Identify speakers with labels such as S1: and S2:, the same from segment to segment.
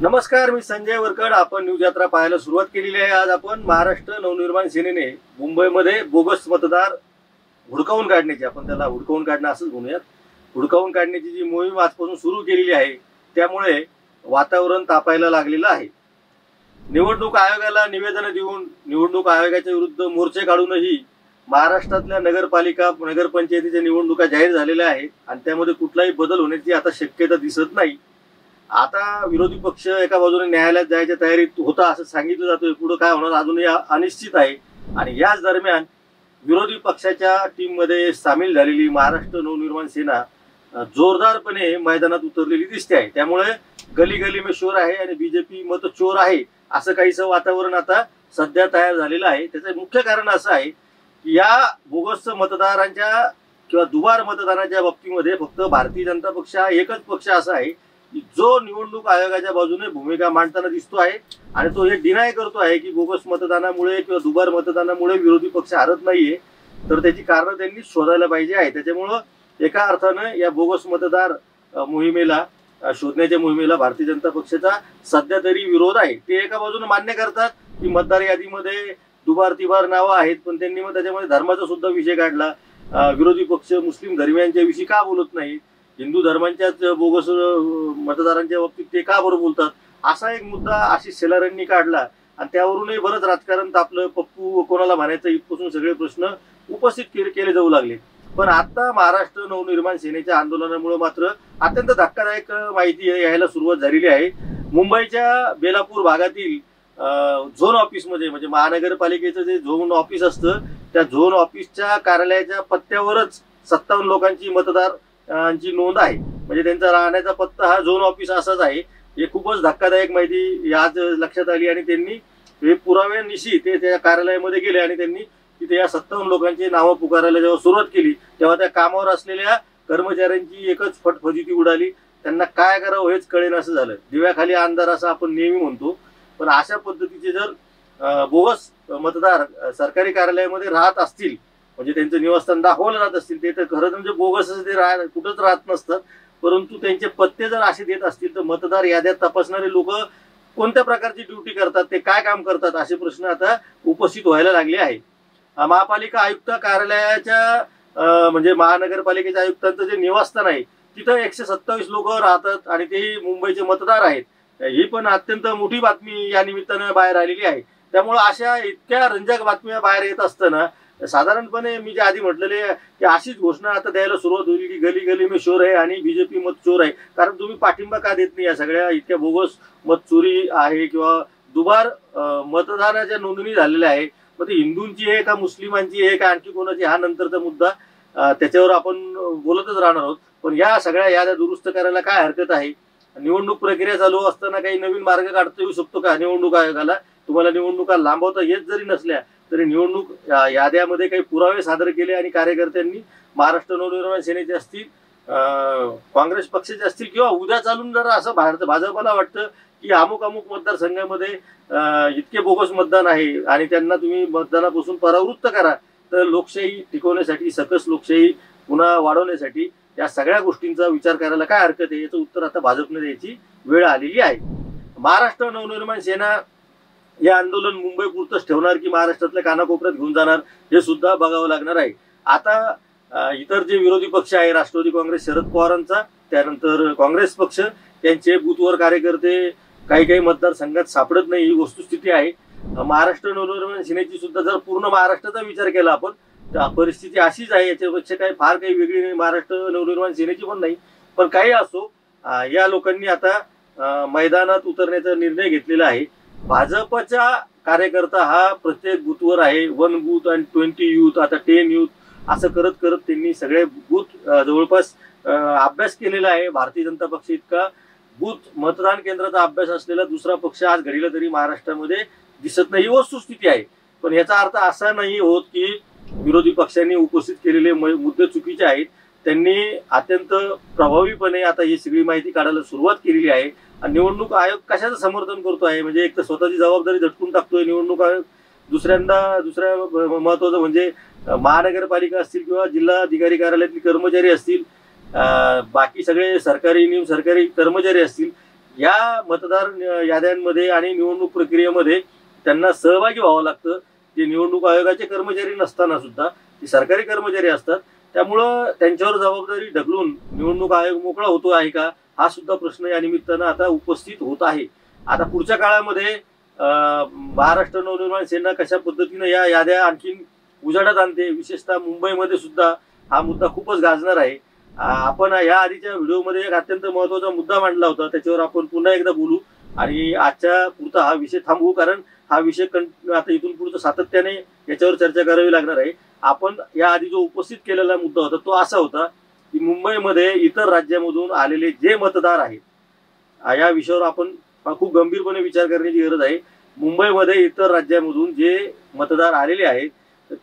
S1: नमस्कार, मी संजय वरकड. आपण न्यूज यात्रा पाहायला सुरुवात केलेली आहे. आज आपण महाराष्ट्र नवनिर्माण सेनेने मुंबईमध्ये बोगस मतदार हुडकावून काढण्याची, आपण त्याला हुडकावून काढणं असंच म्हणूयात, हुडकावून काढण्याची जी मोहीम आजपासून सुरू केलेली आहे, त्यामुळे वातावरण तापायला लागलेलं आहे. निवडणूक आयोगाला निवेदन देऊन निवडणूक आयोगाच्या विरुद्ध मोर्चे काढूनही महाराष्ट्रातल्या नगरपालिका नगरपंचायतीच्या निवडणुका जाहीर झालेल्या आहेत आणि त्यामध्ये कुठलाही बदल होण्याची आता शक्यता दिसत नाही. आता विरोधी पक्ष एका बाजूने न्यायालयात जायच्या तयारीत होता असं सांगितलं जातोय. पुढे काय होणार अजूनही अनिश्चित आहे. आणि याच दरम्यान विरोधी पक्षाच्या टीममध्ये सामील झालेली महाराष्ट्र नवनिर्माण सेना जोरदारपणे मैदानात उतरलेली दिसते आहे. त्यामुळे गली गली में शोर आहे आणि बीजेपी मत चोर आहे असं काहीसं वातावरण आता सध्या तयार झालेलं आहे. त्याचं मुख्य कारण असं आहे की या बोगस मतदारांच्या किंवा दुबार मतदानाच्या बाबतीमध्ये फक्त भारतीय जनता पक्ष हा एकच पक्ष असा आहे जो निवडणूक आयोगाच्या बाजूने भूमिका मांडताना दिसतो आहे आणि तो हे डिनाय करतो आहे की बोगस मतदानामुळे किंवा दुबार मतदानामुळे विरोधी पक्ष हरत नाहीये. तर त्याची कारणं त्यांनी शोधायला पाहिजे आहे. त्याच्यामुळं एका अर्थानं या बोगस मतदार मोहिमेला शोधण्याच्या मोहिमेला भारतीय जनता पक्षाचा सध्या तरी विरोध आहे. ते एका बाजूने मान्य करतात की मतदार यादीमध्ये दुबार तिबार नावं आहेत, पण त्यांनी मग त्याच्यामध्ये धर्माचा सुद्धा विषय काढला. विरोधी पक्ष मुस्लिम धर्मियांच्या विषयी का बोलत नाही, हिंदू धर्मांच्याच बोगस मतदारांच्या बाबतीत ते का बरं बोलतात, असा एक मुद्दा आशिष शेलारांनी काढला आणि त्यावरूनही बरंच राजकारण तापलं. पप्पू कोणाला म्हणायचं इथपासून सगळे प्रश्न उपस्थित केले जाऊ लागले. पण आता महाराष्ट्र नवनिर्माण सेनेच्या आंदोलनामुळे मात्र अत्यंत धक्कादायक माहिती यायला सुरुवात झालेली आहे. मुंबईच्या बेलापूर भागातील झोन ऑफिसमध्ये, म्हणजे महानगरपालिकेचं जे झोन ऑफिस असतं त्या झोन ऑफिसच्या कार्यालयाच्या पत्त्यावरच 57 लोकांची मतदारांची नोंद आहे. म्हणजे त्यांचा राहण्याचा पत्ता हा झोन ऑफिस असाच आहे. हे खूपच धक्कादायक माहिती आज लक्षात आली आणि त्यांनी हे पुराव्यानिशी ते त्या कार्यालयामध्ये गेले आणि त्यांनी तिथे या 57 लोकांची नावं पुकारायला जेव्हा सुरुवात केली तेव्हा त्या कामावर असलेल्या कर्मचाऱ्यांची एकच फटफजिती उडाली. त्यांना काय करावं हेच कळेन असं झालं. दिव्याखाली अंधार असं आपण नेहमी म्हणतो. पण अशा पद्धतीचे जर बोगस मतदार सरकारी कार्यालयामध्ये राहत असतील, म्हणजे त्यांचं निवासस्थान दाखवलं जात असतील, ते तर खरं म्हणजे बोगस ते कुठंच राहत नसतात. परंतु त्यांचे पत्ते जर असे देत असतील तर मतदार याद्यात तपासणारे लोक कोणत्या प्रकारची ड्युटी करतात, ते काय काम करतात, असे प्रश्न आता उपस्थित व्हायला लागले आहे. महापालिका आयुक्त कार्यालयाच्या म्हणजे महानगरपालिकेच्या आयुक्तांचं जे निवासस्थान आहे तिथं 127 लोक राहतात आणि तेही मुंबईचे मतदार आहेत. ही पण अत्यंत मोठी बातमी या निमित्तानं बाहेर आलेली आहे. त्यामुळे अशा इतक्या रंजक बातम्या बाहेर येत असताना साधारणपणे मी जे आधी म्हटलेले की अशीच घोषणा आता द्यायला सुरुवात होईल की गली गली में शोर आहे आणि बीजेपी मत चोर आहे. कारण तुम्ही पाठिंबा का देत नाही या सगळ्या इतक्या बोगस मत चोरी आहे किंवा दुबार मतदानाच्या नोंदणी झालेल्या आहे. मग ती हिंदूंची आहे का मुस्लिमांची आहे का आणखी कोणाची, हा नंतरचा मुद्दा, त्याच्यावर आपण बोलतच राहणार आहोत. पण या सगळ्या याद्या दुरुस्त करायला काय हरकत आहे? निवडणूक प्रक्रिया चालू असताना काही नवीन मार्ग काढता येऊ शकतो का निवडणूक आयोगाला? तुम्हाला निवडणुका लांबवता येत जरी नसल्या तरी निवडणूक याद्यामध्ये काही पुरावे सादर केले आणि कार्यकर्त्यांनी महाराष्ट्र नवनिर्माण सेनेचे असतील, काँग्रेस पक्षाचे असतील किंवा उद्या चालून जर असं भाजपला वाटतं की अमुक अमुक मतदारसंघामध्ये इतके बोगस मतदान आहे आणि त्यांना तुम्ही मतदानापासून परावृत्त करा, तर लोकशाही टिकवण्यासाठी, सकस लोकशाही पुन्हा वाढवण्यासाठी या सगळ्या गोष्टींचा विचार करायला काय हरकत आहे? याचं उत्तर आता भाजपने द्यायची वेळ आलेली आहे. महाराष्ट्र नवनिर्माण सेना हे आंदोलन मुंबई पुरतच ठेवणार की महाराष्ट्रातल्या कानाकोपऱ्यात घेऊन जाणार हे सुद्धा बघावं लागणार आहे. आता इतर जे विरोधी पक्ष आहे, राष्ट्रवादी काँग्रेस शरद पवारांचा, त्यानंतर काँग्रेस पक्ष, त्यांचे बूथवर कार्यकर्ते काही मतदारसंघात सापडत नाही, ही वस्तुस्थिती आहे. महाराष्ट्र नवनिर्माण सेनेची सुद्धा जर पूर्ण महाराष्ट्राचा विचार केला आपण तर परिस्थिती अशीच आहे. याच्यापेक्षा काही फार काही वेगळी नाही महाराष्ट्र नवनिर्माण सेनेची पण नाही. पण काही असो, या लोकांनी आता मैदानात उतरण्याचा निर्णय घेतलेला आहे. भाजपचा कार्यकर्ता हा प्रत्येक बूथवर आहे. 1 बूथ आणि 20 यूथ, आता 10 यूथ, असं करत करत त्यांनी सगळे बूथ जवळपास अभ्यास केलेला आहे. भारतीय जनता पक्ष इतका बूथ मतदान केंद्राचा अभ्यास असलेला दुसरा पक्ष आज घडीला तरी महाराष्ट्रामध्ये दिसत नाही, ही वस्तुस्थिती आहे. पण याचा अर्थ असा नाही होत की विरोधी पक्षांनी उपस्थित केलेले मुद्दे चुकीचे आहेत. त्यांनी अत्यंत प्रभावीपणे आता ही सगळी माहिती काढायला सुरुवात केलेली आहे. निवडणूक आयोग कशाचं समर्थन करतो आहे, म्हणजे एक तर स्वतःची जबाबदारी झटकून टाकतोय निवडणूक आयोग, दुसऱ्या महत्वाचं म्हणजे महानगरपालिका असतील किंवा जिल्हाधिकारी कार्यालयातील कर्मचारी असतील, बाकी सगळे सरकारी सरकारी कर्मचारी असतील, या मतदार याद्यांमध्ये आणि निवडणूक प्रक्रियेमध्ये त्यांना सहभागी व्हावं लागतं. ते निवडणूक आयोगाचे कर्मचारी नसताना सुद्धा ते सरकारी कर्मचारी असतात. त्यामुळं त्यांच्यावर जबाबदारी ढकलून निवडणूक आयोग मोकळा होतो आहे का, हा सुद्धा प्रश्न या निमित्तानं आता उपस्थित होत आहे. आता पुढच्या काळामध्ये महाराष्ट्र नवनिर्माण सेना कशा पद्धतीनं या याद्या आणखीन उजाडात आणते, विशेषतः मुंबईमध्ये सुद्धा हा मुद्दा खूपच गाजणार आहे. आपण या आधीच्या व्हिडिओमध्ये एक अत्यंत महत्त्वाचा मुद्दा मांडला होता, त्याच्यावर आपण पुन्हा एकदा बोलू आणि आजच्या पुरता हा विषय थांबवू, कारण हा विषय आता इथून पुढचं सातत्याने याच्यावर चर्चा करावी लागणार आहे. आपण या आधी जो उपस्थित केलेला मुद्दा होता तो असा होता की मुंबईमध्ये इतर राज्यामधून आलेले जे मतदार आहेत, या विषयावर आपण खूप गंभीरपणे विचार करण्याची गरज आहे. मुंबईमध्ये इतर राज्यामधून जे मतदार आलेले आहेत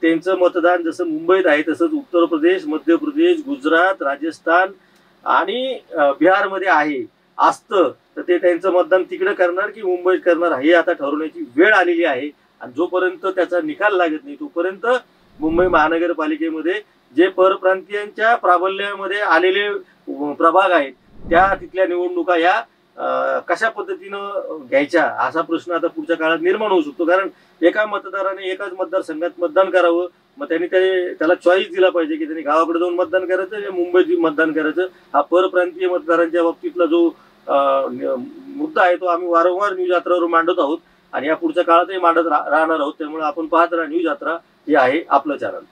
S1: त्यांचं मतदान जसं मुंबईत आहे तसंच उत्तर प्रदेश, मध्य प्रदेश, गुजरात, राजस्थान आणि बिहारमध्ये आहे असतं, तर ते त्यांचं मतदान तिकडे करणार की मुंबईत करणार हे आता ठरवण्याची वेळ आलेली आहे. आणि जोपर्यंत त्याचा निकाल लागत नाही तोपर्यंत मुंबई महानगरपालिकेमध्ये जे परप्रांतीयांच्या प्राबल्यामध्ये आलेले प्रभाग आहेत त्या तिथल्या निवडणुका या कशा पद्धतीनं घ्यायच्या असा प्रश्न आता पुढच्या काळात निर्माण होऊ शकतो. कारण एका मतदाराने एकाच मतदारसंघात मतदान करावं, मग त्यांनी त्याला चॉईस दिला पाहिजे की त्यांनी गावाकडे जाऊन मतदान करायचं या मुंबईत मतदान करायचं. हा परप्रांतीय मतदारांच्या बाबतीतला जो मुद्दा आहे तो आम्ही वारंवार न्यूज यात्रावर मांडत आहोत आणि या पुढच्या काळातही मांडत राहणार आहोत. त्यामुळे आपण पाहत राहा न्यूज यात्रा हे आहे आपलं चॅनल.